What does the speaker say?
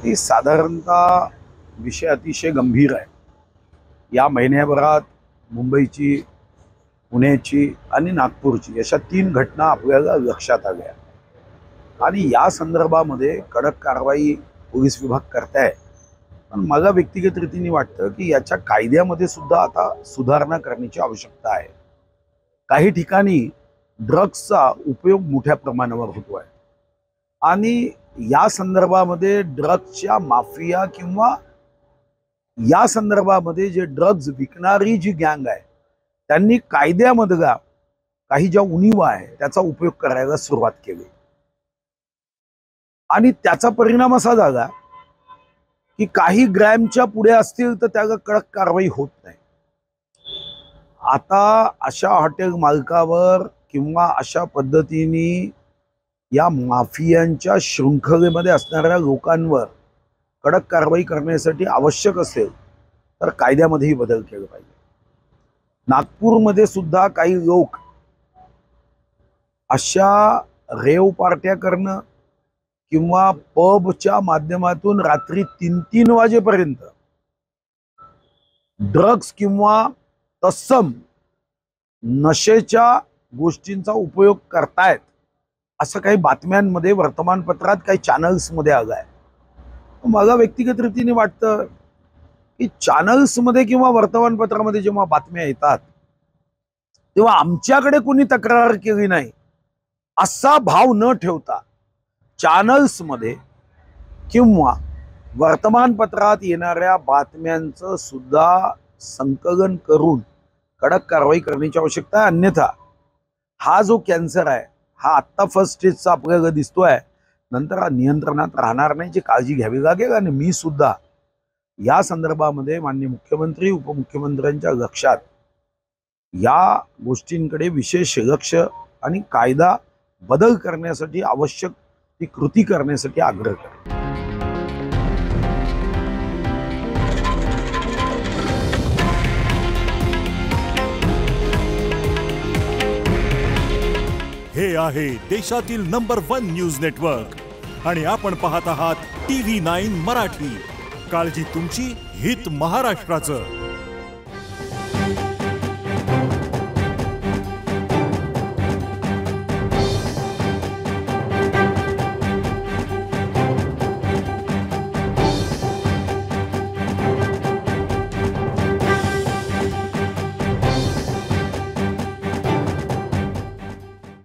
ही साधारणतः विषय अतिशय गंभीर आहे। या महिन्याभरात मुंबईची, पुण्याची आणि नागपूरची अशा 3 घटना आपल्याला लक्षात आल्या आणि या संदर्भामध्ये कडक कारवाई पोलीस विभाग करताय। पण मला व्यक्तिगत रीतीने वाटतं की याच्या कायद्यामध्ये सुद्धा आता सुधारणा करण्याची आवश्यकता आहे। काही ठिकाणी ड्रग्सचा उपयोग मोठ्या प्रमाणावर होतो आहे आणि या संदर्भामध्ये ड्रग्सच्या माफिया किंवा या संदर्भामध्ये जे ड्रग्ज विकणारी जी गँग आहे त्यांनी कायद्यामधला काही ज्या उणीवा आहे त्याचा उपयोग करायला सुरुवात केली आणि त्याचा परिणाम असा झाला की काही ग्रॅमच्या पुढे असतील तर त्याला कडक कारवाई होत नाही। आता अशा हॉटेल मालकावर किंवा अशा पद्धतीने या माफियांच्या शृंखलेमध्ये असणाऱ्या लोकांवर कडक कारवाई करण्यासाठी आवश्यक असेल तर कायद्यामध्येही बदल केला पाहिजे। नागपूरमध्ये सुद्धा काही लोक अशा रेव पार्ट्या करणं किंवा पबच्या माध्यमातून रात्री 3-3 वाजेपर्यंत ड्रग्स किंवा तत्सम नशेच्या गोष्टींचा उपयोग करतायत असं काही बातम्यांमध्ये, वर्तमानपत्रात, काही चॅनल्समध्ये आलं आहे। मला व्यक्तिगत रीतीने वाटतं की चॅनल्समध्ये किंवा वर्तमानपत्रामध्ये जेव्हा बातम्या येतात तेव्हा आमच्याकडे कोणी तक्रार केली नाही असा भाव न ठेवता चॅनल्समध्ये किंवा वर्तमानपत्रात येणाऱ्या बातम्यांचं सुद्धा संकलन करून कडक कारवाई करण्याची आवश्यकता आहे। अन्यथा हा जो कॅन्सर आहे हा आत्ता फर्स्ट स्टेजचा आपल्याला दिसतोय, नंतर हा नियंत्रणात राहणार नाही, जी काळजी घ्यावी लागेल। आणि मी सुद्धा या संदर्भामध्ये माननीय मुख्यमंत्री, उपमुख्यमंत्र्यांच्या लक्षात या गोष्टींकडे विशेष लक्ष आणि कायदा बदल करण्यासाठी आवश्यक ती कृती करण्यासाठी आग्रह करेन। हे आहे देशातील नंबर 1 न्यूज नेटवर्क आणि आपण पाहत आहात TV9 मराठी। काळजी तुमची, हित महाराष्ट्राचं।